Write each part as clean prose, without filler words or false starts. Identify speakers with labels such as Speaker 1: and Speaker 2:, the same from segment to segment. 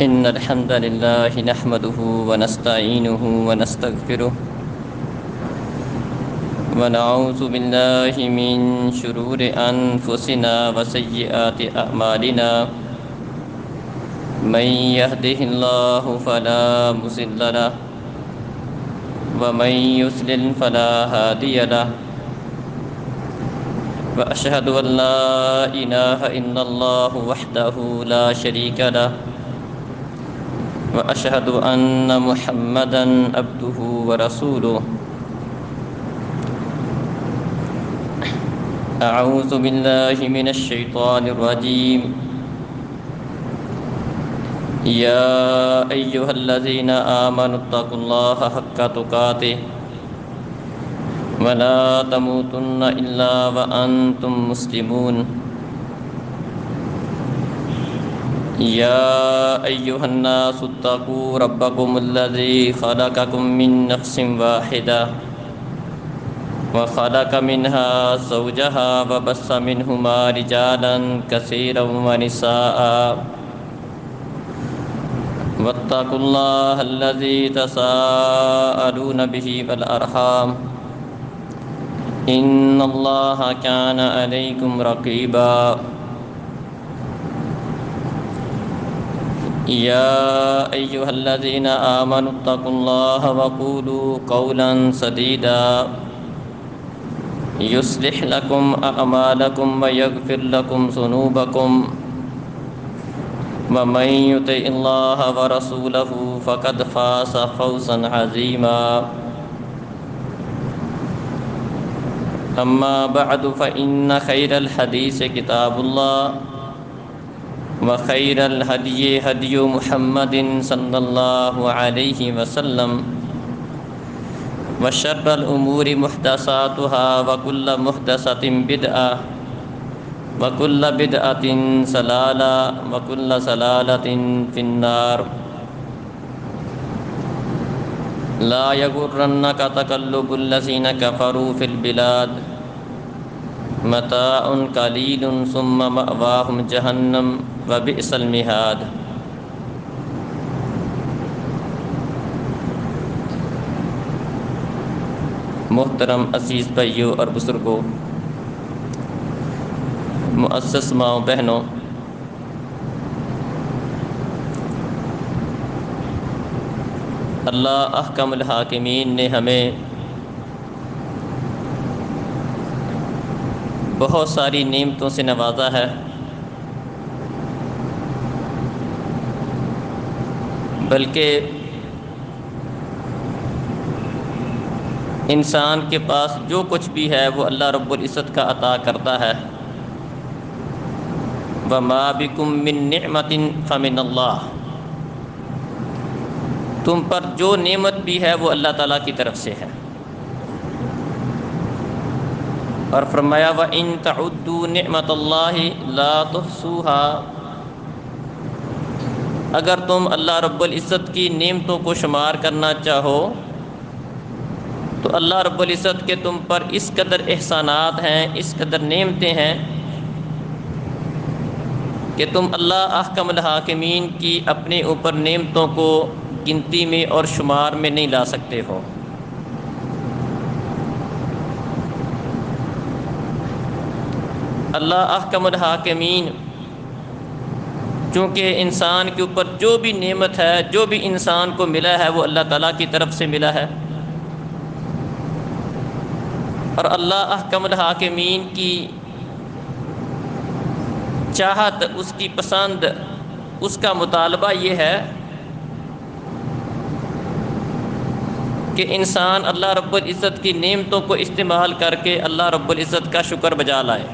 Speaker 1: إن الحمد لله نحمده ونستعينه ونستغفره ونعوذ بالله من شرور أنفسنا وسيئات أعمالنا من يهده الله فلا مضل له ومن يضلل فلا هادي له وأشهد أن لا إله إلا الله وحده لا شريك له وأشهد أن محمدًا عبده ورسوله أعوذ بالله من الشيطان الرجيم يا أيها الذين آمنوا اتقوا الله حق تقاته ولا تموتن إلا وأنتم مسلمون يا أيها الناس اتقوا ربكم الذي خلقكم من نفس واحدة وخلق منها زوجها وبث منهما رجالا كثيرا ونساء واتقوا الله الذي تساءلون به والأرحام إن الله كان عليكم رقيبا يا أيها الذين آمنوا اتقوا الله وقولوا قولا سديدا يصلح لكم أعمالكم ويغفر لكم ذنوبكم ومن يطع الله ورسوله فقد فاز فوزا عظيما أما بعد فإن خير الحديث كتاب الله وخير الهدي هدي محمد صلى الله عليه وسلم وشر الأمور محدثاتها وكل محدثة بدعة وكل بدعة ضلالة وكل ضلالة في النار لا يغرنك تقلب الذين كفروا في البلاد متاع قليل ثم مأواهم جهنم وبئس المہاد۔ محترم عزیز بھائیوں اور بزرگوں، معزز ماؤں بہنوں، اللہ احکم الحاکمین نے ہمیں بہت ساری نعمتوں سے نوازا ہے، بلکہ انسان کے پاس جو کچھ بھی ہے وہ اللہ رب العزت کا عطا کرتا ہے۔ وَمَا بِكُم مِّن نِّعْمَةٍ فَمِنَ اللَّهِ، تم پر جو نعمت بھی ہے وہ اللہ تعالیٰ کی طرف سے ہے۔ اور فرمایا وَإِن تَعُدُّوا نِعْمَةَ اللَّهِ لَا تُحْصُوهَا، اگر تم اللہ رب العزت کی نعمتوں کو شمار کرنا چاہو تو اللہ رب العزت کے تم پر اس قدر احسانات ہیں، اس قدر نعمتیں ہیں کہ تم اللہ احکم الحاکمین کی اپنے اوپر نعمتوں کو گنتی میں اور شمار میں نہیں لا سکتے ہو۔ اللہ احکم الحاکمین چونکہ انسان کے اوپر جو بھی نعمت ہے، جو بھی انسان کو ملا ہے وہ اللہ تعالیٰ کی طرف سے ملا ہے، اور اللہ احکم الحاکمین کی چاہت، اس کی پسند، اس کا مطالبہ یہ ہے کہ انسان اللہ رب العزت کی نعمتوں کو استعمال کر کے اللہ رب العزت کا شکر بجا لائے۔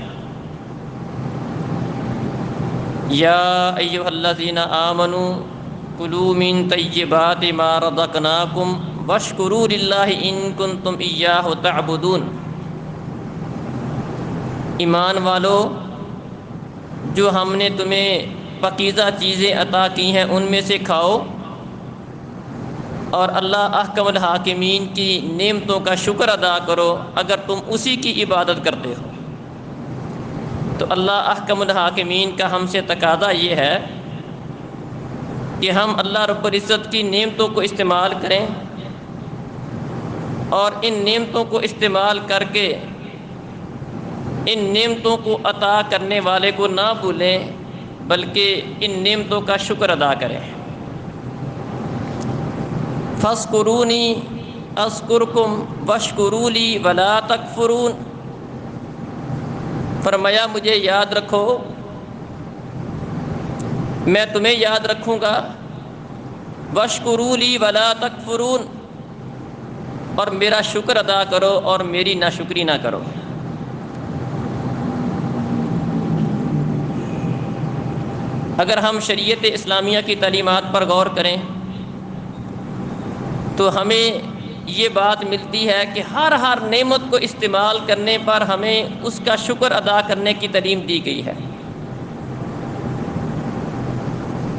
Speaker 1: یا ایھا الذین آمنوا کلوا من طیبات ما رزقناکم واشکروا للہ ان کنتم ایاہ تعبدون، ایمان والو، جو ہم نے تمہیں پاکیزہ چیزیں عطا کی ہیں ان میں سے کھاؤ، اور اللہ احکم الحاکمین کی نعمتوں کا شکر ادا کرو اگر تم اسی کی عبادت کرتے ہو۔ تو اللہ احکم الحاکمین کا ہم سے تقاضا یہ ہے کہ ہم اللہ رب العزت کی نعمتوں کو استعمال کریں اور ان نعمتوں کو استعمال کر کے ان نعمتوں کو عطا کرنے والے کو نہ بھولیں بلکہ ان نعمتوں کا شکر ادا کریں۔ فاذکرونی اذکرکم واشکروا لی ولا تکفرون، فرمایا مجھے یاد رکھو، میں تمہیں یاد رکھوں گا، واشکروا لی ولا تکفرون، اور میرا شکر ادا کرو اور میری ناشکری نہ کرو۔ اگر ہم شریعت اسلامیہ کی تعلیمات پر غور کریں تو ہمیں یہ بات ملتی ہے کہ ہر نعمت کو استعمال کرنے پر ہمیں اس کا شکر ادا کرنے کی تعلیم دی گئی ہے۔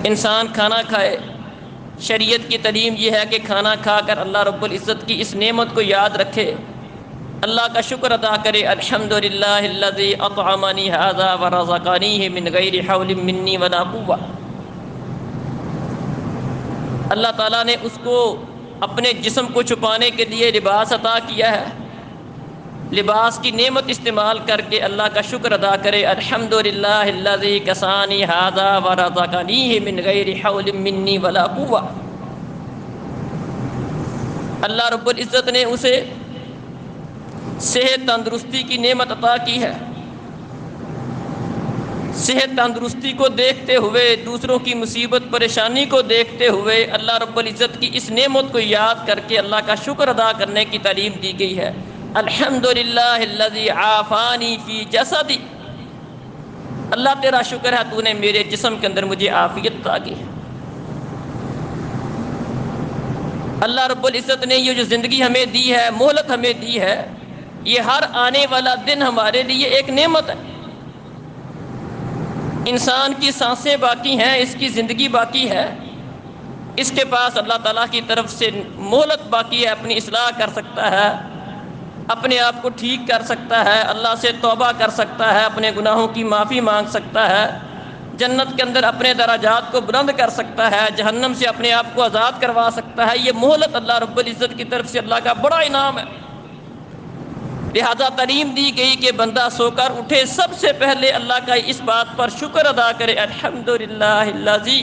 Speaker 1: انسان کھانا کھائے، شریعت کی تعلیم یہ ہے کہ کھانا کھا کر اللہ رب العزت کی اس نعمت کو یاد رکھے، اللہ کا شکر ادا کرے، الحمدللہ الذی اطعمنی ھذا ورزقنیہ من غیر حول منی ولا قوہ۔ اللہ تعالیٰ نے اس کو اپنے جسم کو چھپانے کے لیے لباس عطا کیا ہے، لباس کی نعمت استعمال کر کے اللہ کا شکر ادا کرے، الحمدللہ الذی کسانی ھذا ورزقنیہ من غیر حول منی ولا قوہ۔ اللہ رب العزت نے اسے صحت تندرستی کی نعمت عطا کی ہے، صحت تندرستی کو دیکھتے ہوئے، دوسروں کی مصیبت پریشانی کو دیکھتے ہوئے اللہ رب العزت کی اس نعمت کو یاد کر کے اللہ کا شکر ادا کرنے کی تعلیم دی گئی ہے۔ الحمدللہ الذی عافانی فی جسدی، اللہ تیرا شکر ہے تو نے میرے جسم کے اندر مجھے عافیت عطا کی ہے۔ اللہ رب العزت نے یہ جو زندگی ہمیں دی ہے، مہلت ہمیں دی ہے، یہ ہر آنے والا دن ہمارے لیے ایک نعمت ہے۔ انسان کی سانسیں باقی ہیں، اس کی زندگی باقی ہے، اس کے پاس اللہ تعالیٰ کی طرف سے مہلت باقی ہے، اپنی اصلاح کر سکتا ہے، اپنے آپ کو ٹھیک کر سکتا ہے، اللہ سے توبہ کر سکتا ہے، اپنے گناہوں کی معافی مانگ سکتا ہے، جنت کے اندر اپنے درجات کو بلند کر سکتا ہے، جہنم سے اپنے آپ کو آزاد کروا سکتا ہے۔ یہ مہلت اللہ رب العزت کی طرف سے اللہ کا بڑا انعام ہے۔ لہذا تعلیم دی گئی کہ بندہ سو کر اٹھے، سب سے پہلے اللہ کا اس بات پر شکر ادا کرے، الحمدللہ الذی،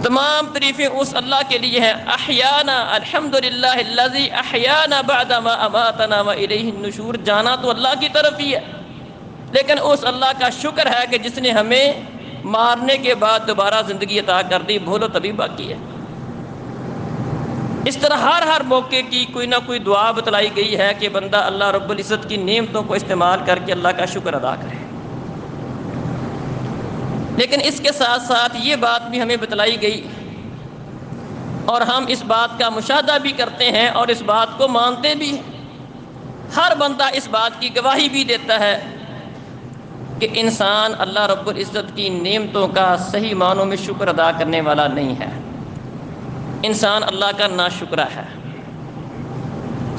Speaker 1: تمام تعریفیں اس اللہ کے لیے ہیں، احیانا، الحمدللہ الذی احیانا بعدما اماتنا والیہ النشور، جانا تو اللہ کی طرف ہی ہے، لیکن اس اللہ کا شکر ہے کہ جس نے ہمیں مارنے کے بعد دوبارہ زندگی عطا کر دی، بھولو تبھی باقی ہے۔ اس طرح ہر موقع کی کوئی نہ کوئی دعا بتلائی گئی ہے کہ بندہ اللہ رب العزت کی نعمتوں کو استعمال کر کے اللہ کا شکر ادا کرے۔ لیکن اس کے ساتھ ساتھ یہ بات بھی ہمیں بتلائی گئی اور ہم اس بات کا مشاہدہ بھی کرتے ہیں اور اس بات کو مانتے بھی ہیں، ہر بندہ اس بات کی گواہی بھی دیتا ہے کہ انسان اللہ رب العزت کی نعمتوں کا صحیح معنوں میں شکر ادا کرنے والا نہیں ہے، انسان اللہ کا ناشکرا ہے۔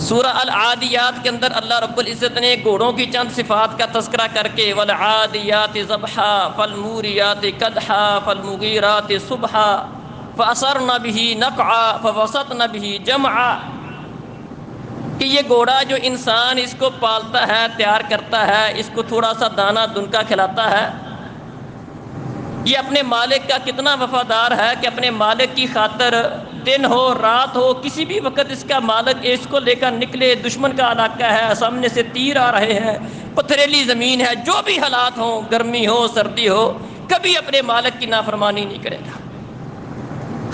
Speaker 1: سورہ العادیات کے اندر اللہ رب العزت نے گھوڑوں کی چند صفات کا تذکرہ کر کے والعادیات ضبحا فالموریات قدحا فالمغیرات صبحا فاثرن به نقعا فوسطن به جمعا، کہ یہ گھوڑا جو انسان اس کو پالتا ہے، تیار کرتا ہے، اس کو تھوڑا سا دانہ دنکا کھلاتا ہے، یہ اپنے مالک کا کتنا وفادار ہے کہ اپنے مالک کی خاطر دن ہو رات ہو کسی بھی وقت اس کا مالک اس کو لے کر نکلے، دشمن کا علاقہ ہے، سامنے سے تیر آ رہے ہیں، پتھریلی زمین ہے، جو بھی حالات ہوں، گرمی ہو سردی ہو، کبھی اپنے مالک کی نافرمانی نہیں کرے گا۔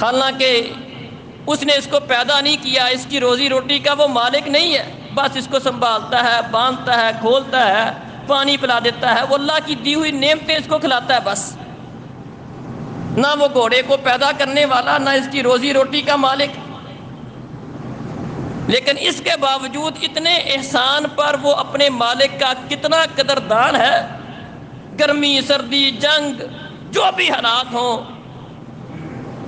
Speaker 1: حالانکہ اس نے اس کو پیدا نہیں کیا، اس کی روزی روٹی کا وہ مالک نہیں ہے، بس اس کو سنبھالتا ہے، باندھتا ہے، کھولتا ہے، پانی پلا دیتا ہے، وہ اللہ کی دی ہوئی نعمتیں اس کو کھلاتا ہے بس، نہ وہ گھوڑے کو پیدا کرنے والا، نہ اس کی روزی روٹی کا مالک۔ لیکن اس کے باوجود اتنے احسان پر وہ اپنے مالک کا کتنا قدردان ہے، گرمی سردی جنگ جو بھی حالات ہوں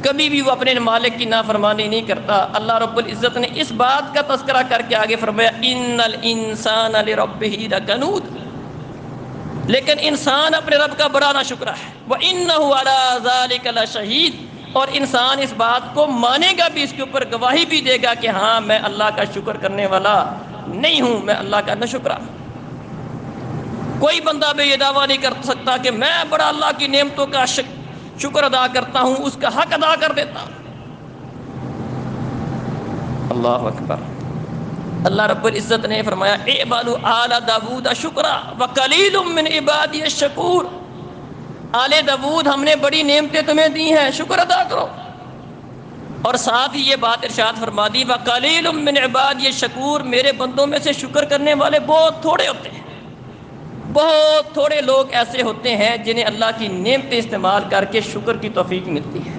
Speaker 1: کبھی بھی وہ اپنے مالک کی نافرمانی نہیں کرتا۔ اللہ رب العزت نے اس بات کا تذکرہ کر کے آگے فرمایا ان الانسان لربہ لکنود، لیکن انسان اپنے رب کا بڑا ناشکرا ہے. وَإِنَّهُ عَلَىٰ ذَلِكَ لَشَهِيدٌ، اور انسان اس بات کو مانے گا بھی، اس کے اوپر گواہی بھی دے گا کہ ہاں میں اللہ کا شکر کرنے والا نہیں ہوں، میں اللہ کا ناشکرا. کوئی بندہ بھی یہ دعویٰ نہیں کر سکتا کہ میں بڑا اللہ کی نعمتوں کا شکر ادا کرتا ہوں، اس کا حق ادا کر دیتا ہوں. اللہ اکبر. اللہ رب العزت نے فرمایا اعملوا آل داود شکرا وقلیل من عبادی الشکور. آل داود ہم نے بڑی نعمتیں تمہیں دی ہیں، شکر ادا کرو. اور ساتھ ہی یہ بات ارشاد فرما دی وقلیل من عبادی الشکور، میرے بندوں میں سے شکر کرنے والے بہت تھوڑے ہوتے ہیں. بہت تھوڑے لوگ ایسے ہوتے ہیں جنہیں اللہ کی نعمتیں استعمال کر کے شکر کی توفیق ملتی ہے.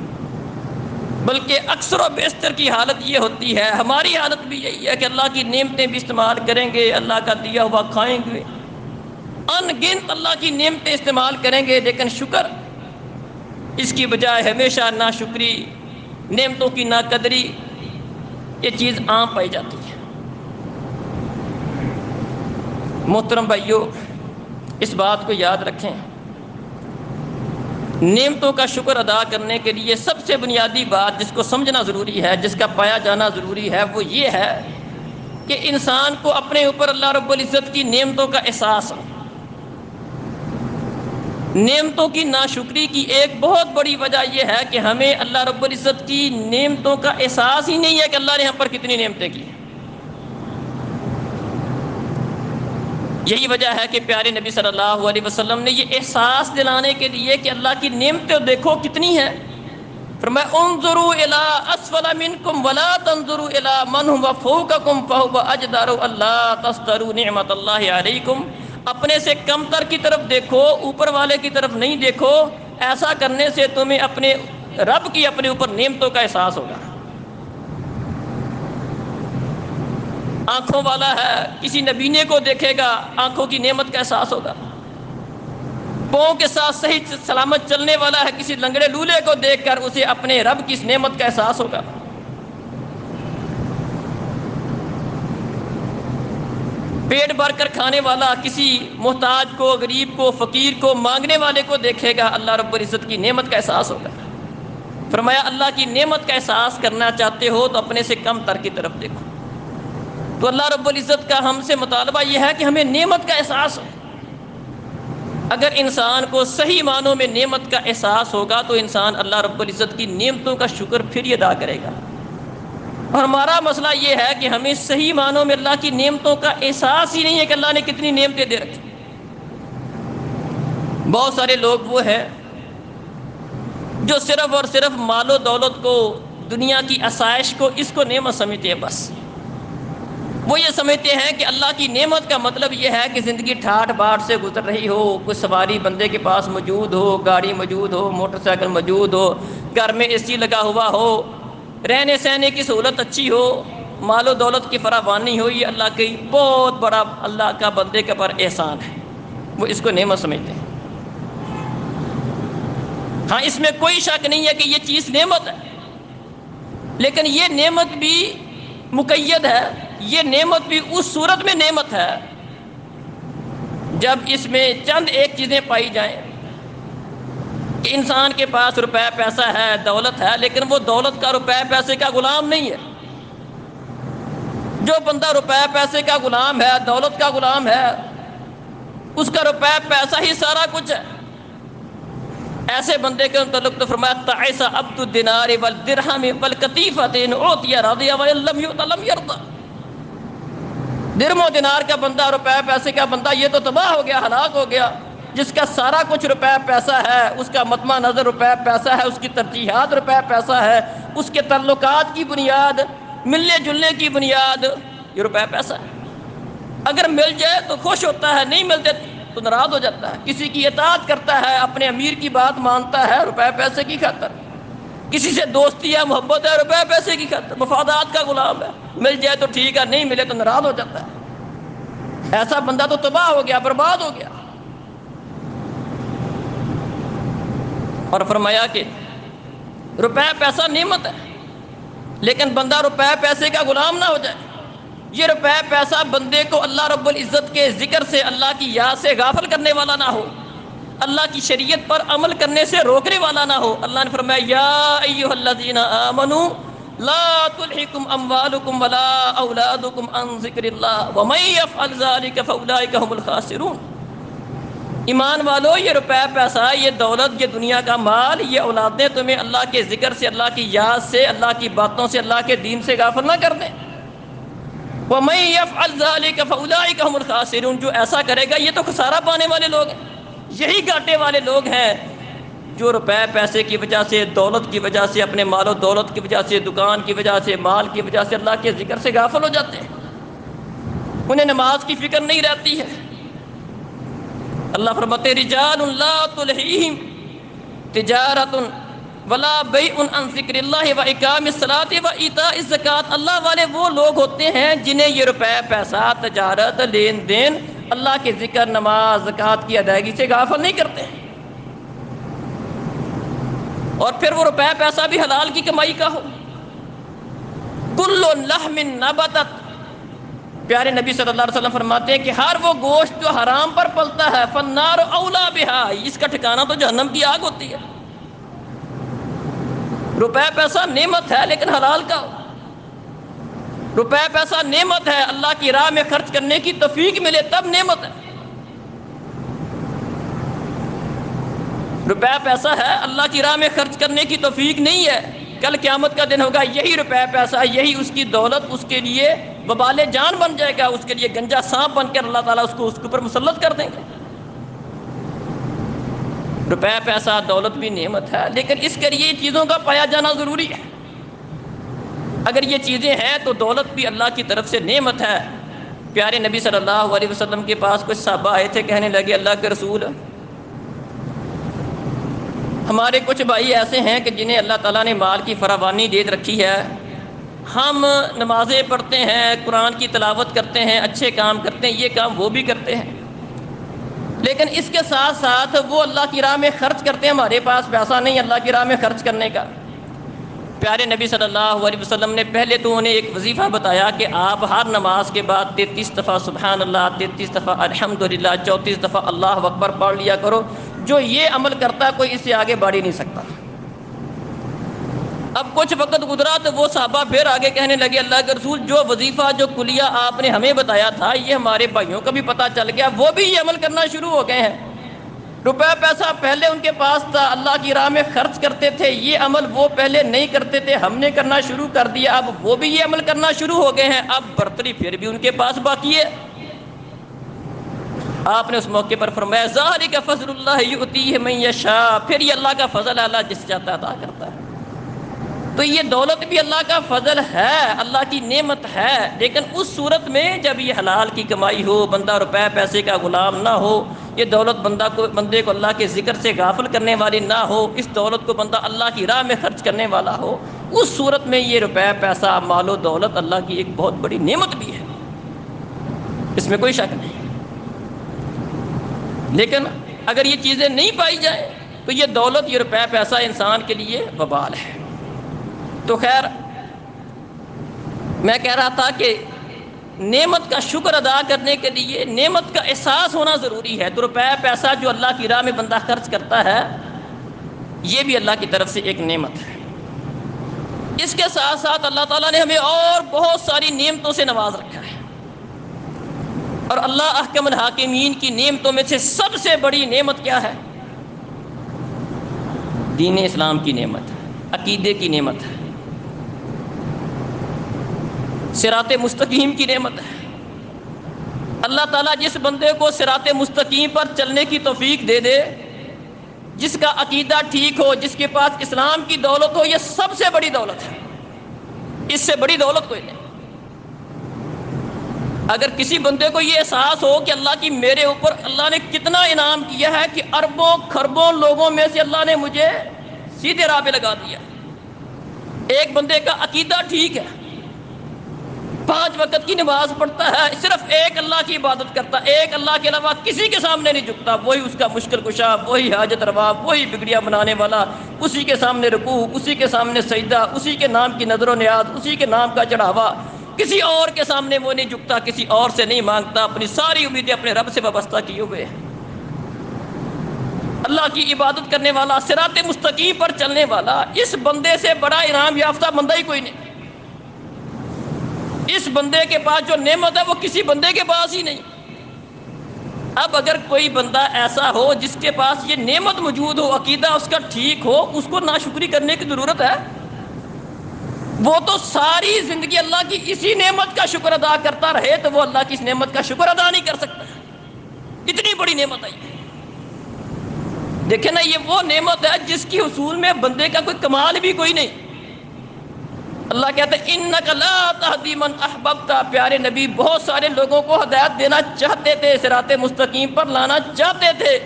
Speaker 1: بلکہ اکثر و بیشتر کی حالت یہ ہوتی ہے، ہماری حالت بھی یہی ہے کہ اللہ کی نعمتیں بھی استعمال کریں گے، اللہ کا دیا ہوا کھائیں گے، ان گنت اللہ کی نعمتیں استعمال کریں گے، لیکن شکر اس کی بجائے ہمیشہ ناشکری، نعمتوں کی ناقدری، یہ چیز عام پائی جاتی ہے. محترم بھائیو، اس بات کو یاد رکھیں، نعمتوں کا شکر ادا کرنے کے لیے سب سے بنیادی بات جس کو سمجھنا ضروری ہے، جس کا پایا جانا ضروری ہے، وہ یہ ہے کہ انسان کو اپنے اوپر اللہ رب العزت کی نعمتوں کا احساس ہو. نعمتوں کی ناشکری کی ایک بہت بڑی وجہ یہ ہے کہ ہمیں اللہ رب العزت کی نعمتوں کا احساس ہی نہیں ہے کہ اللہ نے ہم پر کتنی نعمتیں کی. یہی وجہ ہے کہ پیارے نبی صلی اللہ علیہ وسلم نے یہ احساس دلانے کے لیے کہ اللہ کی نعمتیں دیکھو کتنی ہیں، فرمایا انظروا الی اسفل منکم ولا تنظروا الی من هو فوقکم فهو اجدر الا تستروا نعمت اللہ علیکم. اپنے سے کم تر کی طرف دیکھو، اوپر والے کی طرف نہیں دیکھو. ایسا کرنے سے تمہیں اپنے رب کی اپنے اوپر نعمتوں کا احساس ہوگا. آنکھوں والا ہے، کسی نبینے کو دیکھے گا، آنکھوں کی نعمت کا احساس ہوگا. پاؤں کے ساتھ صحیح سلامت چلنے والا ہے، کسی لنگڑے لولے کو دیکھ کر اسے اپنے رب کی اس نعمت کا احساس ہوگا. پیٹ بھر کر کھانے والا کسی محتاج کو، غریب کو، فقیر کو، مانگنے والے کو دیکھے گا، اللہ رب العزت کی نعمت کا احساس ہوگا. فرمایا اللہ کی نعمت کا احساس کرنا چاہتے ہو تو اپنے سے کم تر کی طرف دیکھو. تو اللہ رب العزت کا ہم سے مطالبہ یہ ہے کہ ہمیں نعمت کا احساس ہو. اگر انسان کو صحیح معنوں میں نعمت کا احساس ہوگا تو انسان اللہ رب العزت کی نعمتوں کا شکر پھر ہی ادا کرے گا. اور ہمارا مسئلہ یہ ہے کہ ہمیں صحیح معنوں میں اللہ کی نعمتوں کا احساس ہی نہیں ہے کہ اللہ نے کتنی نعمتیں دے رکھی. بہت سارے لوگ وہ ہیں جو صرف اور صرف مال و دولت کو، دنیا کی آسائش کو، اس کو نعمت سمجھتے ہیں. بس وہ یہ سمجھتے ہیں کہ اللہ کی نعمت کا مطلب یہ ہے کہ زندگی ٹھاٹ باٹ سے گزر رہی ہو، کوئی سواری بندے کے پاس موجود ہو، گاڑی موجود ہو، موٹر سائیکل موجود ہو، گھر میں اے سی لگا ہوا ہو، رہنے سہنے کی سہولت اچھی ہو، مال و دولت کی فراوانی ہو. یہ اللہ کی بہت بڑا اللہ کا بندے کے پر احسان ہے، وہ اس کو نعمت سمجھتے ہیں. ہاں اس میں کوئی شک نہیں ہے کہ یہ چیز نعمت ہے، لیکن یہ نعمت بھی مقید ہے. یہ نعمت بھی اس صورت میں نعمت ہے جب اس میں چند ایک چیزیں پائی جائیں کہ انسان کے پاس روپے پیسہ ہے، دولت ہے، لیکن وہ دولت کا روپے پیسے کا غلام نہیں ہے. جو بندہ روپے پیسے کا غلام ہے، دولت کا غلام ہے، اس کا روپے پیسہ ہی سارا کچھ ہے. ایسے بندے کے متعلق تو فرمایا تعس عبد الدینار والدرہم والقطیفۃ ان اعطی رضی وان لم یؤت لم یرضى. درم و دینار کا بندہ، روپے پیسے کا بندہ، یہ تو تباہ ہو گیا، ہلاک ہو گیا. جس کا سارا کچھ روپے پیسہ ہے، اس کا مطمع نظر روپے پیسہ ہے، اس کی ترجیحات روپے پیسہ ہے، اس کے تعلقات کی بنیاد، ملنے جلنے کی بنیاد یہ روپے پیسہ ہے. اگر مل جائے تو خوش ہوتا ہے، نہیں ملتے تو ناراض ہو جاتا ہے. کسی کی اطاعت کرتا ہے، اپنے امیر کی بات مانتا ہے روپے پیسے کی خاطر. کسی سے دوستی ہے، محبت ہے، روپے پیسے کی خاطر. مفادات کا غلام ہے، مل جائے تو ٹھیک ہے، نہیں ملے تو ناراض ہو جاتا ہے. ایسا بندہ تو تباہ ہو گیا، برباد ہو گیا. اور فرمایا کہ روپے پیسہ نعمت ہے، لیکن بندہ روپے پیسے کا غلام نہ ہو جائے. یہ روپے پیسہ بندے کو اللہ رب العزت کے ذکر سے، اللہ کی یاد سے غافل کرنے والا نہ ہو، اللہ کی شریعت پر عمل کرنے سے روکنے والا نہ ہو۔ اللہ نے فرمایا یا ایھا الذین آمنوا لا تلہکم اموالکم ولا اولادکم عن ذکر اللہ ومن یفعل ذلک فاولئک هم الخاسرون۔ ایمان والو، یہ روپے پیسہ، یہ دولت، یہ دنیا کا مال، یہ اولادیں تمہیں اللہ کے ذکر سے، اللہ کی یاد سے، اللہ کی باتوں سے، اللہ کے دین سے غافل نہ کر دیں۔ وَمَن يَفْعَلْ ذَلِكَ فَأُولَٰئِكَ هُمُ الْخَاسِرُونَ، جو ایسا کرے گا یہ تو خسارہ پانے والے لوگ ہیں، یہی گھاٹے والے لوگ ہیں جو روپے پیسے کی وجہ سے، دولت کی وجہ سے، اپنے مال و دولت کی وجہ سے، دکان کی وجہ سے، مال کی وجہ سے اللہ کے ذکر سے غافل ہو جاتے ہیں، انہیں نماز کی فکر نہیں رہتی ہے۔ اللہ فرماتے رجال لا تلہیہم تجارت ولا بیع عن ذکر اللہ و اقام الصلاۃ و ایتاء الزکوٰۃ۔ اللہ والے وہ لوگ ہوتے ہیں جنہیں یہ روپے پیسہ، تجارت، لین دین، اللہ کے ذکر، نماز، زکوٰۃ کی ادائیگی سے غافل نہیں کرتے ہیں۔ اور پھر وہ روپے پیسہ بھی حلال کی کمائی کا ہو۔ کل لحم نبتت، پیارے نبی صلی اللہ علیہ وسلم فرماتے ہیں کہ ہر وہ گوشت جو حرام پر پلتا ہے فالنار اولا بہا، اس کا ٹھکانہ تو جہنم کی آگ ہوتی ہے۔ روپے پیسہ نعمت ہے لیکن حلال کا ہو۔ روپے پیسہ نعمت ہے، اللہ کی راہ میں خرچ کرنے کی توفیق ملے تب نعمت ہے۔ روپے پیسہ ہے، اللہ کی راہ میں خرچ کرنے کی توفیق نہیں ہے، کل قیامت کا دن ہوگا، یہی روپے پیسہ، یہی اس کی دولت اس کے لیے وبال جان بن جائے گا، اس کے لیے گنجا سانپ بن کر اللہ تعالیٰ اس کے اوپر مسلط کر دیں گے۔ روپے پیسہ، دولت بھی نعمت ہے، لیکن اس کے لیے چیزوں کا پایا جانا ضروری ہے۔ اگر یہ چیزیں ہیں تو دولت بھی اللہ کی طرف سے نعمت ہے۔ پیارے نبی صلی اللہ علیہ وسلم کے پاس کچھ صحابہ آئے تھے، کہنے لگے اللہ کے رسول، ہمارے کچھ بھائی ایسے ہیں کہ جنہیں اللہ تعالیٰ نے مال کی فراوانی دے رکھی ہے، ہم نمازیں پڑھتے ہیں، قرآن کی تلاوت کرتے ہیں، اچھے کام کرتے ہیں، یہ کام وہ بھی کرتے ہیں، لیکن اس کے ساتھ ساتھ وہ اللہ کی راہ میں خرچ کرتے ہیں، ہمارے پاس پیسہ نہیں اللہ کی راہ میں خرچ کرنے کا۔ پیارے نبی صلی اللہ علیہ وسلم نے پہلے تو انہیں ایک وظیفہ بتایا کہ آپ ہر نماز کے بعد 33 دفعہ سبحان اللہ، 33 دفعہ الحمدللہ، 34 دفعہ اللہ اکبر پڑھ لیا کرو۔ جو یہ عمل کرتا کوئی اس سے آگے بڑھ ہی نہیں سکتا۔ اب کچھ وقت گزرا تو وہ صحابہ پھر آگے کہنے لگے اللہ کے رسول، جو وظیفہ، جو کلیہ آپ نے ہمیں بتایا تھا یہ ہمارے بھائیوں کو بھی پتہ چل گیا، وہ بھی یہ عمل کرنا شروع ہو گئے ہیں۔ روپے پیسہ پہلے ان کے پاس تھا، اللہ کی راہ میں خرچ کرتے تھے، یہ عمل وہ پہلے نہیں کرتے تھے، ہم نے کرنا شروع کر دیا، اب وہ بھی یہ عمل کرنا شروع ہو گئے ہیں، اب برتری پھر بھی ان کے پاس باقی ہے۔ آپ نے اس موقع پر فرمایا ذالک فضل اللہ یؤتیہ من یشاء، پھر یہ اللہ کا فضل ہے، اللہ جس چاہتا عطا کرتا ہے۔ تو یہ دولت بھی اللہ کا فضل ہے، اللہ کی نعمت ہے، لیکن اس صورت میں جب یہ حلال کی کمائی ہو، بندہ روپے پیسے کا غلام نہ ہو، یہ دولت بندے کو اللہ کے ذکر سے غافل کرنے والی نہ ہو، اس دولت کو بندہ اللہ کی راہ میں خرچ کرنے والا ہو، اس صورت میں یہ روپے پیسہ، مال و دولت اللہ کی ایک بہت بڑی نعمت بھی ہے، اس میں کوئی شک نہیں۔ لیکن اگر یہ چیزیں نہیں پائی جائیں تو یہ دولت، یہ روپے پیسہ انسان کے لیے وبال ہے۔ تو خیر، میں کہہ رہا تھا کہ نعمت کا شکر ادا کرنے کے لیے نعمت کا احساس ہونا ضروری ہے۔ تو روپے پیسہ جو اللہ کی راہ میں بندہ خرچ کرتا ہے یہ بھی اللہ کی طرف سے ایک نعمت ہے۔ اس کے ساتھ ساتھ اللہ تعالیٰ نے ہمیں اور بہت ساری نعمتوں سے نواز رکھا ہے، اور اللہ احکم الحاکمین کی نعمتوں میں سے سب سے بڑی نعمت کیا ہے؟ دین اسلام کی نعمت ہے، عقیدے کی نعمت ہے، صراط مستقیم کی نعمت ہے۔ اللہ تعالیٰ جس بندے کو صراط مستقیم پر چلنے کی توفیق دے دے، جس کا عقیدہ ٹھیک ہو، جس کے پاس اسلام کی دولت ہو، یہ سب سے بڑی دولت ہے، اس سے بڑی دولت کوئی نہیں۔ اگر کسی بندے کو یہ احساس ہو کہ اللہ کی میرے اوپر اللہ نے کتنا انعام کیا ہے کہ اربوں خربوں لوگوں میں سے اللہ نے مجھے سیدھے راہ پہ لگا دیا، ایک بندے کا عقیدہ ٹھیک ہے، 5 وقت کی نماز پڑھتا ہے، صرف ایک اللہ کی عبادت کرتا ہے، ایک اللہ کے علاوہ کسی کے سامنے نہیں جھکتا، وہی اس کا مشکل کشا، وہی حاجت روا، وہی بگڑیاں بنانے والا، اسی کے سامنے رکوع، اسی کے سامنے سجدہ، اسی کے نام کی نظر و نیاز، اسی کے نام کا چڑھاوا، کسی اور کے سامنے وہ نہیں جھکتا، کسی اور سے نہیں مانگتا، اپنی ساری امیدیں اپنے رب سے وابستہ کیے ہوئے ہیں۔ اللہ کی عبادت کرنے والا، صراط مستقیم پر چلنے والا، اس بندے سے بڑا انعام یافتہ بندہ ہی کوئی نہیں۔ اس بندے کے پاس جو نعمت ہے وہ کسی بندے کے پاس ہی نہیں۔ اب اگر کوئی بندہ ایسا ہو جس کے پاس یہ نعمت موجود ہو، عقیدہ اس کا ٹھیک ہو، اس کو ناشکری کرنے کی ضرورت ہے؟ وہ تو ساری زندگی اللہ کی اسی نعمت کا شکر ادا کرتا رہے تو وہ اللہ کی اس نعمت کا شکر ادا نہیں کر سکتا۔ اتنی بڑی نعمت ہے یہ۔ دیکھیں نا، یہ وہ نعمت ہے جس کی حصول میں بندے کا کوئی کمال بھی کوئی نہیں۔ اللہ کہتا ہے انک لا تہدی من احببت، پیارے نبی بہت سارے لوگوں کو ہدایت دینا چاہتے تھے، صراط مستقیم پر لانا چاہتے تھے،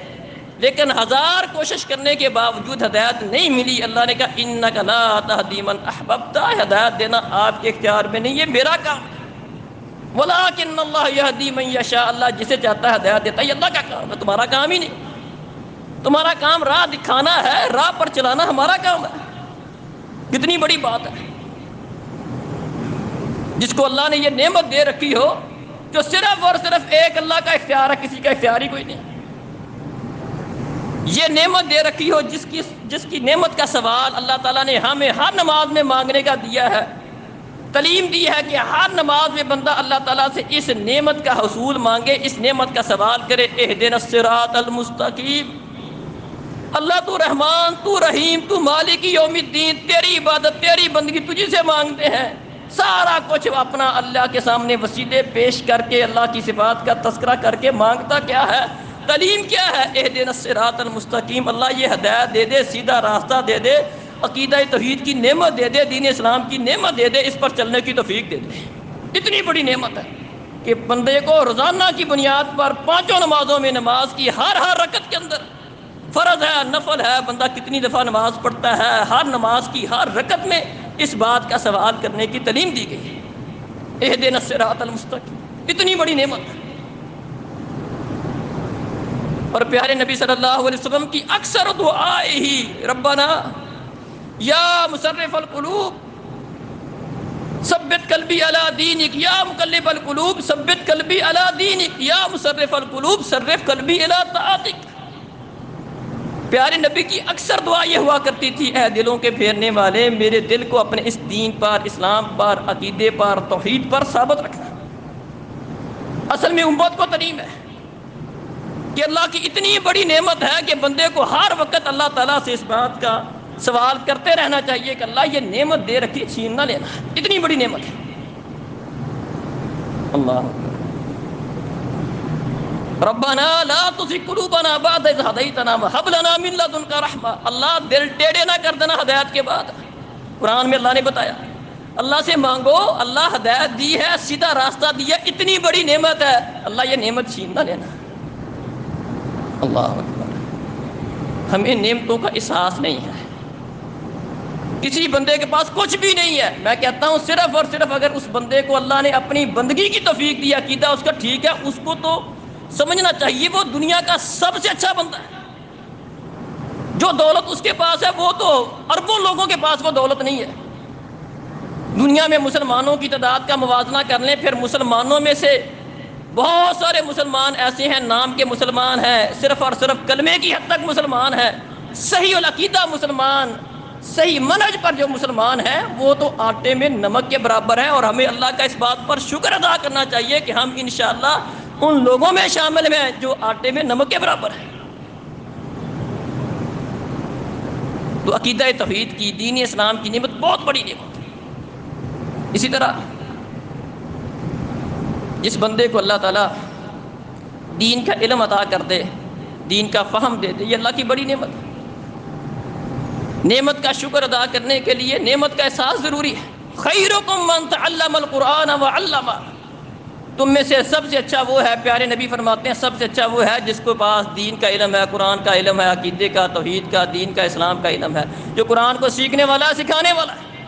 Speaker 1: لیکن ہزار کوشش کرنے کے باوجود ہدایت نہیں ملی۔ اللہ نے کہا انک لا تہدی من احببت، ہدایت دینا آپ کے اختیار میں نہیں، یہ میرا کام ہے۔ ولکن اللہ یہدی من یشاء، اللہ جسے چاہتا ہے ہدایت دیتا ہے، یہ اللہ کا کام ہے، تمہارا کام ہی نہیں۔ تمہارا کام راہ دکھانا ہے، راہ پر چلانا ہمارا کام ہے۔ کتنی بڑی بات ہے جس کو اللہ نے یہ نعمت دے رکھی ہو، جو صرف اور صرف ایک اللہ کا اختیار ہے، کسی کا اختیار ہی کوئی نہیں۔ یہ نعمت دے رکھی ہو جس کی نعمت کا سوال اللہ تعالیٰ نے ہمیں ہر نماز میں مانگنے کا دیا ہے، تعلیم دی ہے کہ ہر نماز میں بندہ اللہ تعالیٰ سے اس نعمت کا حصول مانگے، اس نعمت کا سوال کرے، اہدنا الصراط المستقیم۔ اللہ تو رحمان، تو رحیم، تو مالک یوم الدین، تیری عبادت، تیری بندگی تجھی سے مانگتے ہیں۔ سارا کچھ اپنا اللہ کے سامنے وسیلے پیش کر کے اللہ کی صفات کا تذکرہ کر کے مانگتا کیا ہے؟ تعلیم کیا ہے؟ اہدنا الصراط المستقیم، اللہ یہ ہدایت دے دے، سیدھا راستہ دے دے، عقیدہ توحید کی نعمت دے دے، دین اسلام کی نعمت دے دے، اس پر چلنے کی توفیق دے دے۔ اتنی بڑی نعمت ہے کہ بندے کو روزانہ کی بنیاد پر پانچوں نمازوں میں نماز کی ہر رکعت کے اندر، فرض ہے نفل ہے، بندہ کتنی دفعہ نماز پڑھتا ہے، ہر نماز کی ہر رکعت میں اس بات کا سوال کرنے کی تعلیم دی گئی ہے۔ اہدنا الصراط المستقیم، اتنی بڑی نعمت ہے۔ اور پیارے نبی صلی اللہ علیہ وسلم کی اکثر دعائیں ہی ربنا یا مصرف القلوب ثبت قلبی علی دینک، یا مقلب القلوب ثبت قلبی علی دینک، یا مصرف القلوب صرف قلبی علی طاعتک۔ پیارے نبی کی اکثر دعا یہ ہوا کرتی تھی، اے دلوں کے پھیرنے والے، میرے دل کو اپنے اس دین پر، اسلام پر، عقیدے پر، توحید پر ثابت رکھنا۔ اصل میں امت کو تعلیم ہے کہ اللہ کی اتنی بڑی نعمت ہے کہ بندے کو ہر وقت اللہ تعالیٰ سے اس بات کا سوال کرتے رہنا چاہیے کہ اللہ یہ نعمت دے رکھی، چھین نہ لینا، اتنی بڑی نعمت ہے۔ اللہ ربنا لا تزغ قلوبنا بعد إذ هديتنا وهب لنا من لدنك رحمة، اللہ دل ٹیڑے نہ کر دینا ہدایت کے بعد۔ قرآن میں اللہ نے بتایا اللہ سے مانگو، اللہ ہدایت دی ہے، سیدھا راستہ دیا، اتنی بڑی نعمت ہے، اللہ یہ نعمت چھین نہ لینا۔ اللہ اکبر، ہمیں نعمتوں کا احساس نہیں ہے، کسی بندے کے پاس کچھ بھی نہیں ہے۔ میں کہتا ہوں صرف اور صرف اگر اس بندے کو اللہ نے اپنی بندگی کی توفیق دی، عقیدہ اس کا ٹھیک ہے، اس کو تو سمجھنا چاہیے وہ دنیا کا سب سے اچھا بندہ ہے۔ جو دولت اس کے پاس ہے وہ تو اربوں لوگوں کے پاس وہ دولت نہیں ہے۔ دنیا میں مسلمانوں کی تعداد کا موازنہ کر لیں، پھر مسلمانوں میں سے بہت سارے مسلمان ایسے ہیں، نام کے مسلمان ہیں، صرف اور صرف کلمے کی حد تک مسلمان ہیں، صحیح العقیدہ مسلمان، صحیح منہج پر جو مسلمان ہیں وہ تو آٹے میں نمک کے برابر ہیں۔ اور ہمیں اللہ کا اس بات پر شکر ادا کرنا چاہیے کہ ہم انشاءاللہ ان لوگوں میں شامل ہیں جو آٹے میں نمک کے برابر ہیں۔ تو عقیدہ توحید کی، دین اسلام کی نعمت بہت بڑی نعمت ہے۔ اسی طرح جس بندے کو اللہ تعالیٰ دین کا علم عطا کر دے، دین کا فہم دے دے، یہ اللہ کی بڑی نعمت ہے۔ نعمت کا شکر ادا کرنے کے لیے نعمت کا احساس ضروری ہے۔ خیرکم من تعلم القرآن وعلمہ، تم میں سے سب سے اچھا وہ ہے، پیارے نبی فرماتے ہیں سب سے اچھا وہ ہے جس کو پاس دین کا علم ہے، قرآن کا علم ہے، عقیدے کا، توحید کا، دین کا، اسلام کا علم ہے، جو قرآن کو سیکھنے والا ہے، سکھانے والا ہے،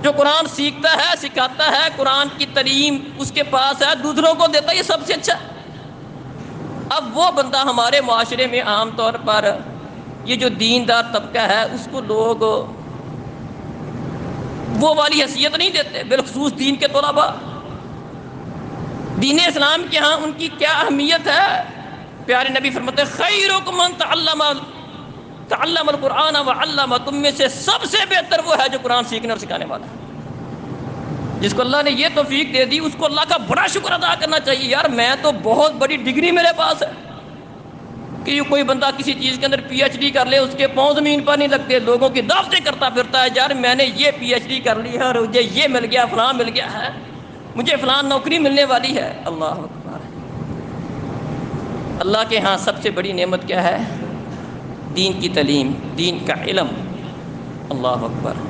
Speaker 1: جو قرآن سیکھتا ہے، سکھاتا ہے، قرآن کی تعلیم اس کے پاس ہے، دوسروں کو دیتا ہے، یہ سب سے اچھا ہے۔ اب وہ بندہ ہمارے معاشرے میں عام طور پر یہ جو دیندار طبقہ ہے اس کو لوگ وہ والی حیثیت نہیں دیتے، بالخصوص دین کے طلباء۔ دین اسلام کے ہاں ان کی کیا اہمیت ہے؟ پیارے نبی فرماتے ہیں خیرکم من تعلم القرآن وعلمہ، تم میں سے سب سے بہتر وہ ہے جو قرآن سیکھنے اور سکھانے والا ہے۔ جس کو اللہ نے یہ توفیق دے دی اس کو اللہ کا بڑا شکر ادا کرنا چاہیے۔ یار میں تو بہت بڑی ڈگری میرے پاس ہے، کہ کوئی بندہ کسی چیز کے اندر پی ایچ ڈی کر لے اس کے پاؤں زمین پر نہیں لگتے، لوگوں کی دعوتیں کرتا پھرتا ہے، یار میں نے یہ پی ایچ ڈی کر لی ہے اور مجھے یہ مل گیا، فلاں مل گیا ہے، مجھے فلاں نوکری ملنے والی ہے۔ اللہ اکبر! اللہ کے ہاں سب سے بڑی نعمت کیا ہے؟ دین کی تعلیم، دین کا علم۔ اللہ اکبر!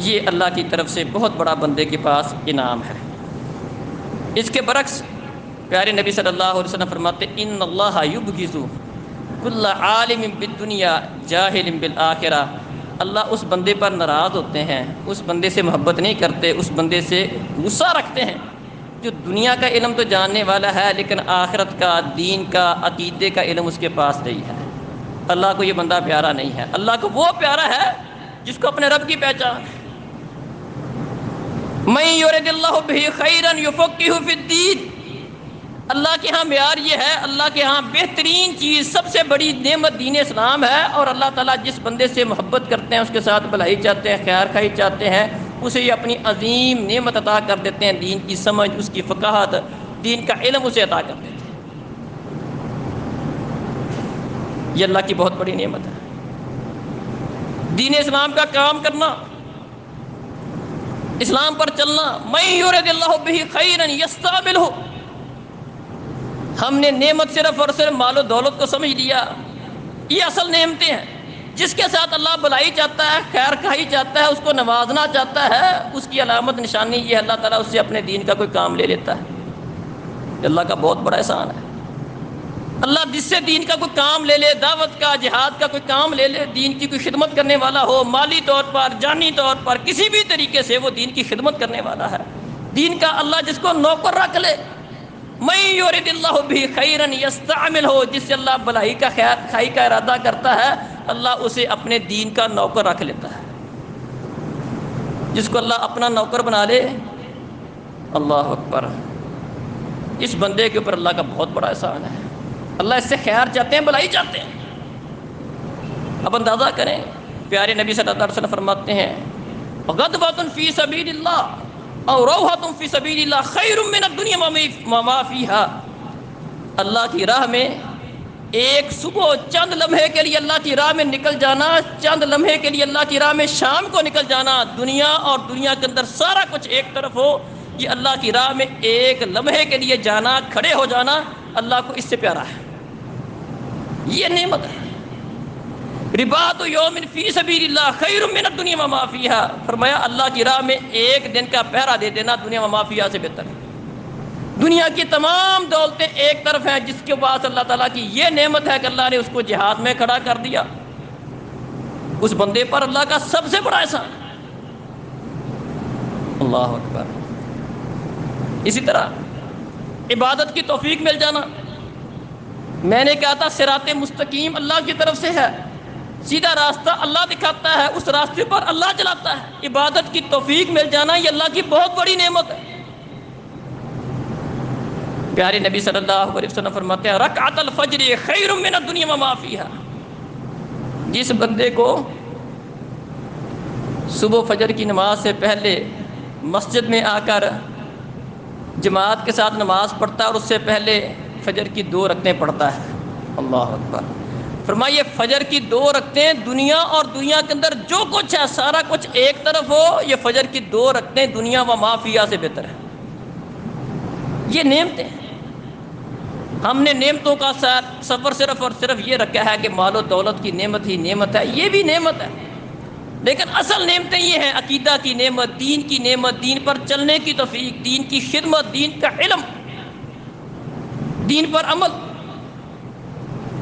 Speaker 1: یہ اللہ کی طرف سے بہت بڑا بندے کے پاس انعام ہے۔ اس کے برعکس پیارے نبی صلی اللہ علیہ وسلم فرماتے ان اللہ یبغض کل عالم بالدنیا جاہل بالآخرہ، اللہ اس بندے پر ناراض ہوتے ہیں، اس بندے سے محبت نہیں کرتے، اس بندے سے غصہ رکھتے ہیں جو دنیا کا علم تو جاننے والا ہے لیکن آخرت کا، دین کا، عقیدے کا علم اس کے پاس نہیں ہے۔ اللہ کو یہ بندہ پیارا نہیں ہے۔ اللہ کو وہ پیارا ہے جس کو اپنے رب کی پہچان ہے۔ من یرد اللہ بہ خیرا یفقہہ فی الدین، اللہ کے ہاں معیار یہ ہے، اللہ کے ہاں بہترین چیز، سب سے بڑی نعمت دین اسلام ہے، اور اللہ تعالیٰ جس بندے سے محبت کرتے ہیں، اس کے ساتھ بھلائی چاہتے ہیں، خیر خواہی چاہتے ہیں، اسے یہ اپنی عظیم نعمت عطا کر دیتے ہیں، دین کی سمجھ، اس کی فقاہت، دین کا علم اسے عطا کر دیتے ہیں۔ یہ اللہ کی بہت بڑی نعمت ہے۔ دین اسلام کا کام کرنا، اسلام پر چلنا، من یرد اللہ بہ خیرا یستعملہ، ہم نے نعمت صرف اور صرف مال و دولت کو سمجھ لیا۔ یہ اصل نعمتیں ہیں۔ جس کے ساتھ اللہ بھلائی چاہتا ہے، خیر خواہی چاہتا ہے، اس کو نوازنا چاہتا ہے، اس کی علامت نشانی یہ اللہ تعالیٰ اس سے اپنے دین کا کوئی کام لے لیتا ہے۔ یہ اللہ کا بہت بڑا احسان ہے۔ اللہ جس سے دین کا کوئی کام لے لے، دعوت کا، جہاد کا کوئی کام لے لے، دین کی کوئی خدمت کرنے والا ہو، مالی طور پر، جانی طور پر، کسی بھی طریقے سے وہ دین کی خدمت کرنے والا ہے، دین کا اللہ جس کو نوکر رکھ لے، من یرد اللہ بہ خیرا یستعملہ، جس سے اللہ بھلائی کا، خیر خواہی کا ارادہ کرتا ہے، اللہ اسے اپنے دین کا نوکر رکھ لیتا ہے۔ جس کو اللہ اپنا نوکر بنا لے، اللہ اکبر، اس بندے کے اوپر اللہ کا بہت بڑا احسان ہے۔ اللہ اس سے خیر چاہتے ہیں، بھلائی چاہتے ہیں۔ اب اندازہ کریں، پیارے نبی صلی اللہ علیہ وسلم فرماتے ہیں غدوۃ فی سبیل اللہ اور روحۃ فی سبیل اللہ خیر من الدنیا وما فیہا، اللہ کی راہ میں ایک صبح چند لمحے کے لیے اللہ کی راہ میں نکل جانا، چند لمحے کے لیے اللہ کی راہ میں شام کو نکل جانا، دنیا اور دنیا کے اندر سارا کچھ ایک طرف ہو، یہ اللہ کی راہ میں ایک لمحے کے لیے جانا، کھڑے ہو جانا، اللہ کو اس سے پیارا ہے۔ یہ نعمت ہے۔ رباط یوم فی سبیل اللہ خیر من الدنیا وما فیہا، فرمایا اللہ کی راہ میں ایک دن کا پہرا دے دینا دنیا وما فیہا سے بہتر ہے۔ دنیا کی تمام دولتیں ایک طرف ہیں، جس کے پاس اللہ تعالیٰ کی یہ نعمت ہے کہ اللہ نے اس کو جہاد میں کھڑا کر دیا، اس بندے پر اللہ کا سب سے بڑا احسان ہے۔ اللہ اکبر۔ اسی طرح عبادت کی توفیق مل جانا، میں نے کہا تھا صراط مستقیم اللہ کی طرف سے ہے، سیدھا راستہ اللہ دکھاتا ہے، اس راستے پر اللہ چلاتا ہے۔ عبادت کی توفیق مل جانا یہ اللہ کی بہت بڑی نعمت ہے۔ پیارے نبی صلی اللہ علیہ وسلم فرماتے ہیں رکعت الفجر خیر من الدنیا وما فیہا، جس بندے کو صبح فجر کی نماز سے پہلے مسجد میں آ کر جماعت کے ساتھ نماز پڑھتا ہے اور اس سے پہلے فجر کی 2 رکعتیں پڑھتا ہے، اللہ اکبر، فرمائیے فجر کی 2 رکعتیں، دنیا اور دنیا کے اندر جو کچھ ہے سارا کچھ ایک طرف ہو، یہ فجر کی 2 رکعتیں دنیا و ما فیہا سے بہتر ہے۔ یہ نعمتیں ہیں۔ ہم نے نعمتوں کا سفر صرف اور صرف یہ رکھا ہے کہ مال و دولت کی نعمت ہی نعمت ہے، یہ بھی نعمت ہے، لیکن اصل نعمتیں یہ ہیں عقیدہ کی نعمت، دین کی نعمت، دین پر چلنے کی توفیق، دین کی خدمت، دین کا علم، دین پر عمل۔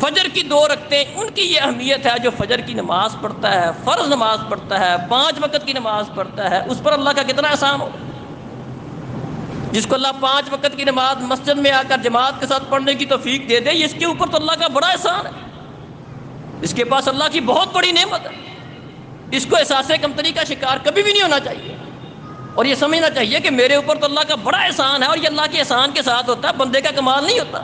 Speaker 1: فجر کی 2 رکعتیں، ان کی یہ اہمیت ہے جو فجر کی نماز پڑھتا ہے، فرض نماز پڑھتا ہے، 5 وقت کی نماز پڑھتا ہے، اس پر اللہ کا کتنا احسان ہو۔ جس کو اللہ 5 وقت کی نماز مسجد میں آ کر جماعت کے ساتھ پڑھنے کی توفیق دے دے، اس کے اوپر تو اللہ کا بڑا احسان ہے، اس کے پاس اللہ کی بہت بڑی نعمت ہے، اس کو احساس کمتری کا شکار کبھی بھی نہیں ہونا چاہیے۔ اور یہ سمجھنا چاہیے کہ میرے اوپر تو اللہ کا بڑا احسان ہے، اور یہ اللہ کے احسان کے ساتھ ہوتا ہے، بندے کا کمال نہیں ہوتا۔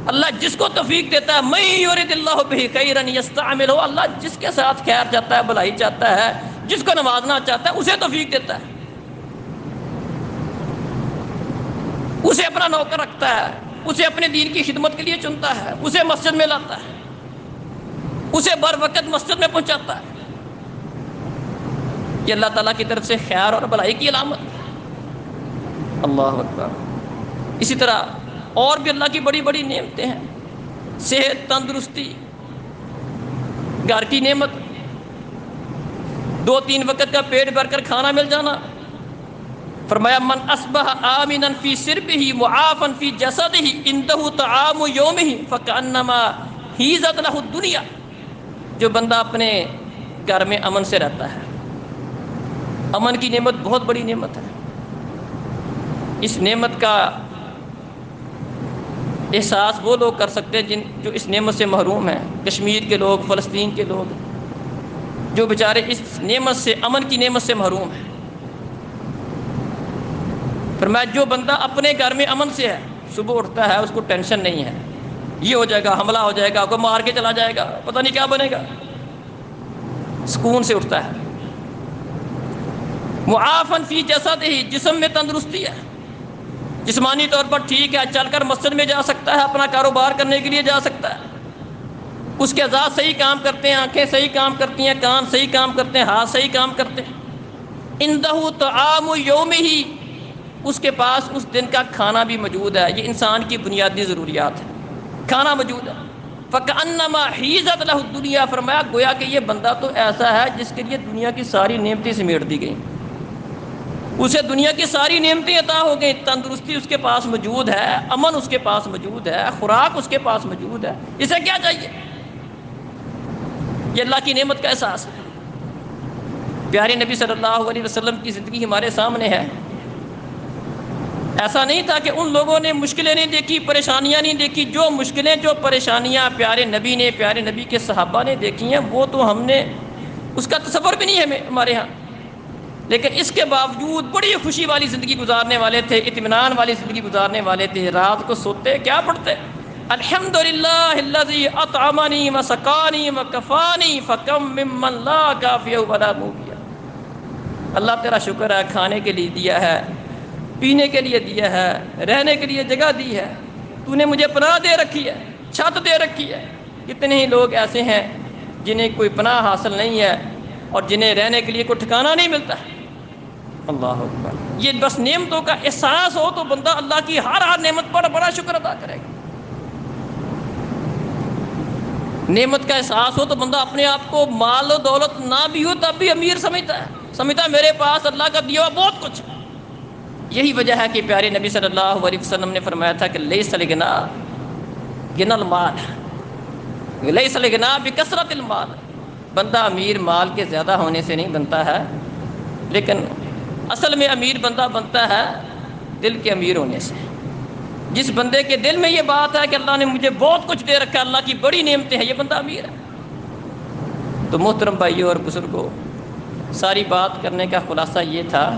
Speaker 1: اللہ جس کو توفیق دیتا ہے، من یرد اللہ بہ خیرا یستعملہ، اللہ جس کے ساتھ خیر چاہتا ہے، بھلائی چاہتا ہے، جس کو نوازنا چاہتا ہے، اسے توفیق دیتا ہے، اسے اپنا نوکر رکھتا ہے، اسے اپنے دین کی خدمت کے لیے چنتا ہے، اسے مسجد میں لاتا ہے، اسے بر وقت مسجد میں پہنچاتا ہے۔ یہ اللہ تعالیٰ کی طرف سے خیر اور بھلائی کی علامت ہے۔ اللہ اکبر۔ اسی طرح اور بھی اللہ کی بڑی بڑی نعمتیں ہیں، صحت، تندرستی، گھر کی نعمت، 2-3 وقت کا پیٹ بھر کر کھانا مل جانا۔ فرمایا من اصبح آمنا فی سربہ معافا فی جسدہ عندہ طعام یومہ فکأنما حیزت لہ الدنیا۔ جو بندہ اپنے گھر میں امن سے رہتا ہے، امن کی نعمت بہت بڑی نعمت ہے۔ اس نعمت کا احساس وہ لوگ کر سکتے ہیں جو اس نعمت سے محروم ہیں۔ کشمیر کے لوگ، فلسطین کے لوگ، جو بیچارے اس نعمت سے، امن کی نعمت سے محروم ہیں۔ فرمایا جو بندہ اپنے گھر میں امن سے ہے، صبح اٹھتا ہے، اس کو ٹینشن نہیں ہے یہ ہو جائے گا، حملہ ہو جائے گا، کوئی مار کے چلا جائے گا، پتہ نہیں کیا بنے گا، سکون سے اٹھتا ہے۔ معافن فی جسدہ، جسم میں تندرستی ہے، جسمانی طور پر ٹھیک ہے، چل کر مسجد میں جا سکتا ہے، اپنا کاروبار کرنے کے لیے جا سکتا ہے، اس کے اعضاء صحیح کام کرتے ہیں، آنکھیں صحیح کام کرتی ہیں، کان صحیح کام کرتے ہیں، ہاتھ صحیح کام کرتے ہیں۔ عندہ طعام یومہ، اس کے پاس اس دن کا کھانا بھی موجود ہے۔ یہ انسان کی بنیادی ضروریات ہے، کھانا موجود ہے۔ فکأنما حیزت لہ الدنیا، فرمایا گویا کہ یہ بندہ تو ایسا ہے جس کے لیے دنیا کی ساری نعمتیں سمیٹ دی گئیں، اسے دنیا کی ساری نعمتیں عطا ہو گئیں، تندرستی اس کے پاس موجود ہے، امن اس کے پاس موجود ہے، خوراک اس کے پاس موجود ہے، اسے کیا چاہیے؟ یہ اللہ کی نعمت کا احساس ہے۔ پیارے نبی صلی اللہ علیہ وسلم کی زندگی ہمارے سامنے ہے۔ ایسا نہیں تھا کہ ان لوگوں نے مشکلیں نہیں دیکھی، پریشانیاں نہیں دیکھی، جو مشکلیں، جو پریشانیاں پیارے نبی نے، پیارے نبی کے صحابہ نے دیکھی ہیں، وہ تو ہم نے اس کا تصور بھی نہیں ہے ہمارے ہاں، لیکن اس کے باوجود بڑی خوشی والی زندگی گزارنے والے تھے، اطمینان والی زندگی گزارنے والے تھے۔ رات کو سوتے کیا پڑھتے؟ الحمدللہ الذی اطعمنی وسقانی وکفانی فکم ممن لا کافیہ ولا موقیہ۔ اللہ تیرا شکر ہے، کھانے کے لیے دیا ہے، پینے کے لیے دیا ہے، رہنے کے لیے جگہ دی ہے، تو نے مجھے پناہ دے رکھی ہے، چھت دے رکھی ہے۔ کتنے ہی لوگ ایسے ہیں جنہیں کوئی پناہ حاصل نہیں ہے اور جنہیں رہنے کے لیے کوئی ٹھکانہ نہیں ملتا ہے۔ اللہ اکبر۔ یہ بس نعمتوں کا احساس ہو تو بندہ اللہ کی ہر نعمت پر بڑا شکر ادا کرے گا۔ نعمت کا احساس ہو تو بندہ اپنے آپ کو مال و دولت نہ بھی ہو تب بھی امیر سمجھتا ہے، سمجھتا ہے میرے پاس اللہ کا دیا ہوا بہت کچھ ہے۔ یہی وجہ ہے کہ پیارے نبی صلی اللہ علیہ وسلم نے فرمایا تھا کہ لیس الغنا غنى المال، لیس الغنا بکثرت المال۔ بندہ امیر مال کے زیادہ ہونے سے نہیں بنتا ہے، لیکن اصل میں امیر بندہ بنتا ہے دل کے امیر ہونے سے۔ جس بندے کے دل میں یہ بات ہے کہ اللہ نے مجھے بہت کچھ دے رکھا ہے، اللہ کی بڑی نعمتیں ہیں، یہ بندہ امیر ہے۔ تو محترم بھائیوں اور بزرگوں، ساری بات کرنے کا خلاصہ یہ تھا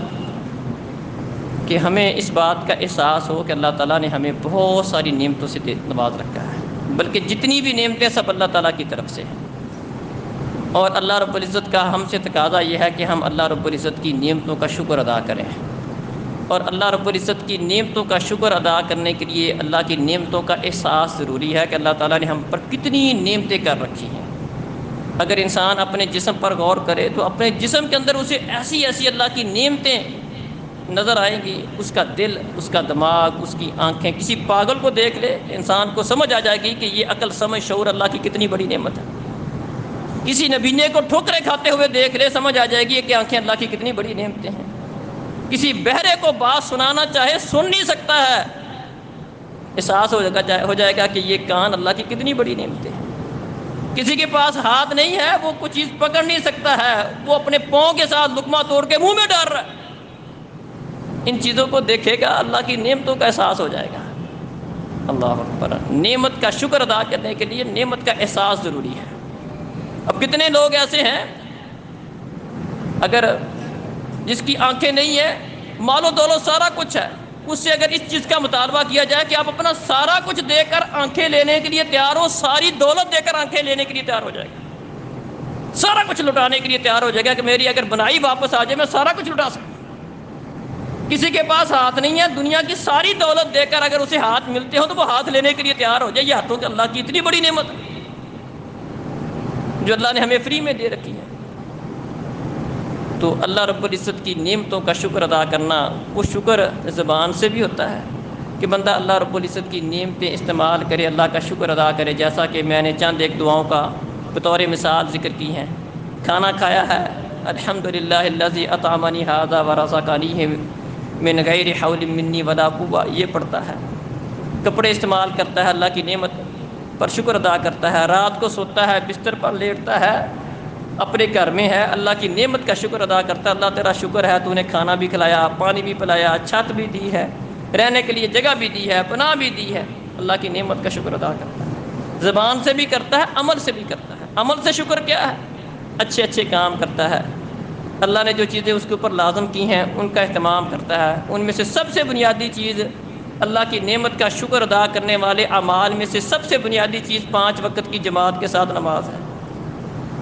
Speaker 1: کہ ہمیں اس بات کا احساس ہو کہ اللہ تعالیٰ نے ہمیں بہت ساری نعمتوں سے نواز رکھا ہے، بلکہ جتنی بھی نعمتیں سب اللہ تعالیٰ کی طرف سے ہیں۔ اور اللہ رب العزت کا ہم سے تقاضا یہ ہے کہ ہم اللہ رب العزت کی نعمتوں کا شکر ادا کریں، اور اللہ رب العزت کی نعمتوں کا شکر ادا کرنے کے لیے اللہ کی نعمتوں کا احساس ضروری ہے کہ اللہ تعالیٰ نے ہم پر کتنی نعمتیں کر رکھی ہیں۔ اگر انسان اپنے جسم پر غور کرے تو اپنے جسم کے اندر اسے ایسی ایسی اللہ کی نعمتیں نظر آئیں گی، اس کا دل، اس کا دماغ، اس کی آنکھیں، کسی پاگل کو دیکھ لے انسان کو سمجھ آ جائے گی کہ یہ عقل، سمجھ، شعور اللہ کی کتنی بڑی نعمت ہے۔ کسی نبینے کو ٹھوکریں کھاتے ہوئے دیکھ لے، سمجھ آ جائے گی کہ آنکھیں اللہ کی کتنی بڑی نعمتیں ہیں۔ کسی بہرے کو بات سنانا چاہے سن نہیں سکتا ہے، احساس ہو جائے گا کہ یہ کان اللہ کی کتنی بڑی نعمتیں ہیں۔ کسی کے پاس ہاتھ نہیں ہے، وہ کچھ چیز پکڑ نہیں سکتا ہے، وہ اپنے پاؤں کے ساتھ لقمہ توڑ کے منہ میں ڈال رہا ہے۔ ان چیزوں کو دیکھے گا، اللہ کی نعمتوں کا احساس ہو جائے گا۔ اللہ اکبر۔ نعمت کا شکر ادا کرنے کے لیے نعمت کا احساس ضروری ہے۔ اب کتنے لوگ ایسے ہیں، اگر جس کی آنکھیں نہیں ہیں، مال و دولت سارا کچھ ہے، اس سے اگر اس چیز کا مطالبہ کیا جائے کہ آپ اپنا سارا کچھ دے کر آنکھیں لینے کے لیے تیار ہو، ساری دولت دے کر آنکھیں لینے کے لیے تیار ہو جائے گا، سارا کچھ لٹانے کے لیے تیار ہو جائے گا کہ میری اگر بنائی واپس آ جائے میں سارا کچھ لٹا سکتا ہوں۔ کسی کے پاس ہاتھ نہیں ہے، دنیا کی ساری دولت دے کر اگر اسے ہاتھ ملتے ہو تو وہ ہاتھ لینے کے لیے تیار ہو جائے۔ یہ ہاتھوں کے اللہ کی اتنی بڑی نعمت ہے جو اللہ نے ہمیں فری میں دے رکھی ہے۔ تو اللہ رب العزت کی نعمتوں کا شکر ادا کرنا، وہ شکر زبان سے بھی ہوتا ہے کہ بندہ اللہ رب العزت کی نعمتیں استعمال کرے، اللہ کا شکر ادا کرے، جیسا کہ میں نے چند ایک دعاؤں کا بطور مثال ذکر کی ہیں۔ کھانا کھایا ہے، الحمدللہ الذی اطعمنی ھذا ورزقنی من غیر حول منی ولا قوہ، یہ پڑھتا ہے۔ کپڑے استعمال کرتا ہے، اللہ کی نعمت پر شکر ادا کرتا ہے۔ رات کو سوتا ہے، بستر پر لیٹتا ہے، اپنے گھر میں ہے، اللہ کی نعمت کا شکر ادا کرتا ہے۔ اللہ تیرا شکر ہے، تو نے کھانا بھی کھلایا، پانی بھی پلایا، چھت بھی دی ہے، رہنے کے لیے جگہ بھی دی ہے، پناہ بھی دی ہے۔ اللہ کی نعمت کا شکر ادا کرتا ہے، زبان سے بھی کرتا ہے، عمل سے بھی کرتا ہے۔ عمل سے شکر کیا ہے؟ اچھے اچھے کام کرتا ہے، اللہ نے جو چیزیں اس کے اوپر لازم کی ہیں ان کا اہتمام کرتا ہے۔ ان میں سے سب سے بنیادی چیز، اللہ کی نعمت کا شکر ادا کرنے والے اعمال میں سے سب سے بنیادی چیز 5 وقت کی جماعت کے ساتھ نماز ہے۔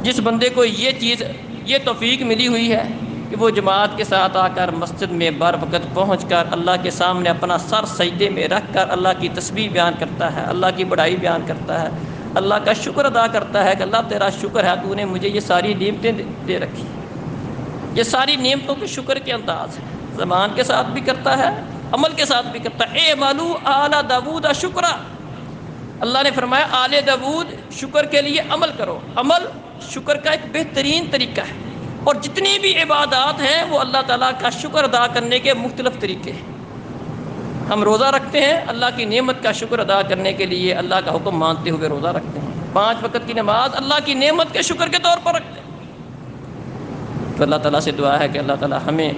Speaker 1: جس بندے کو یہ چیز، یہ توفیق ملی ہوئی ہے کہ وہ جماعت کے ساتھ آ کر مسجد میں بر وقت پہنچ کر اللہ کے سامنے اپنا سر سجدے میں رکھ کر اللہ کی تسبیح بیان کرتا ہے، اللہ کی بڑائی بیان کرتا ہے، اللہ کا شکر ادا کرتا ہے کہ اللہ تیرا شکر ہے، تو نے مجھے یہ ساری نعمتیں دے رکھی۔ یہ ساری نعمتوں کے شکر کے انداز ہے، زبان کے ساتھ بھی کرتا ہے، عمل کے ساتھ بھی کرتا ہے۔ اعملوا آل داود شکرا، اللہ نے فرمایا آل داود شکر کے لیے عمل کرو۔ عمل شکر کا ایک بہترین طریقہ ہے، اور جتنی بھی عبادات ہیں وہ اللہ تعالیٰ کا شکر ادا کرنے کے مختلف طریقے ہیں۔ ہم روزہ رکھتے ہیں، اللہ کی نعمت کا شکر ادا کرنے کے لیے اللہ کا حکم مانتے ہوئے روزہ رکھتے ہیں۔ 5 وقت کی نماز اللہ کی نعمت کے شکر کے طور پر رکھتے ہیں۔ تو اللہ تعالیٰ سے دعا ہے کہ اللہ تعالیٰ ہمیں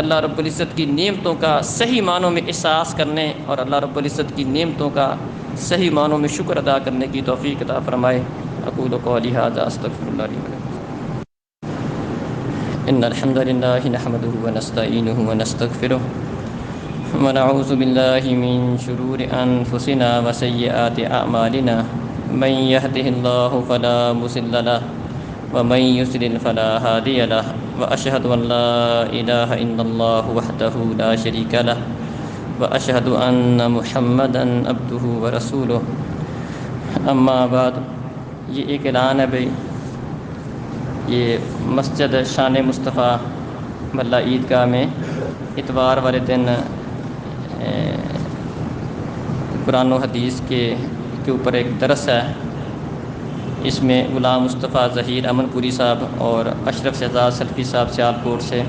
Speaker 1: اللہ رب العزت کی نعمتوں کا صحیح معنوں میں احساس کرنے اور اللہ رب العزت کی نعمتوں کا صحیح معنوں میں شکر ادا کرنے کی توفیق عطا فرمائے۔ اقول قولی ھذا استغفر اللہ لی ولکم۔ ان الحمد للہ نحمده ونستعینه ونستغفره ونعوذ باللہ من شرور انفسنا وسیئات اعمالنا، من يهده اللہ فلا مضل له ومن يضلل فلا هادي له، وأشهد أن لا إله إلا الله وحده لا شريك له، وأشهد أن محمدا عبده ورسوله۔ اما بعد، یہ ایک اعلان ہے بھائی، یہ مسجد شان مصطفیٰ ملا عیدگاہ میں اتوار والے دن قرآن و حدیث کے اوپر ایک درس ہے۔ اس میں غلام مصطفیٰ ظہیر امن پوری صاحب اور اشرف شہزاد سلفی صاحب سیالکوٹ سے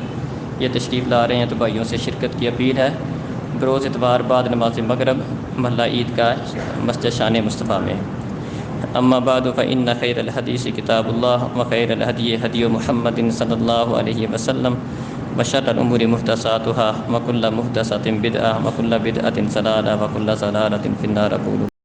Speaker 1: یہ تشریف لا رہے ہیں، تو بھائیوں سے شرکت کی اپیل ہے۔ بروز اتوار بعد نماز مغرب محلہ عیدگاہ مسجد شان مصطفیٰ میں۔ اما بعد فإن خیر الحدیث کتاب اللہ وخیر الہدی ہدی محمد صلی اللہ علیہ وسلم وشر الامور محدثاتها وکل محدثۃ بدعہ وکل بدعۃ ضلالہ وکل ضلالۃ فی النار۔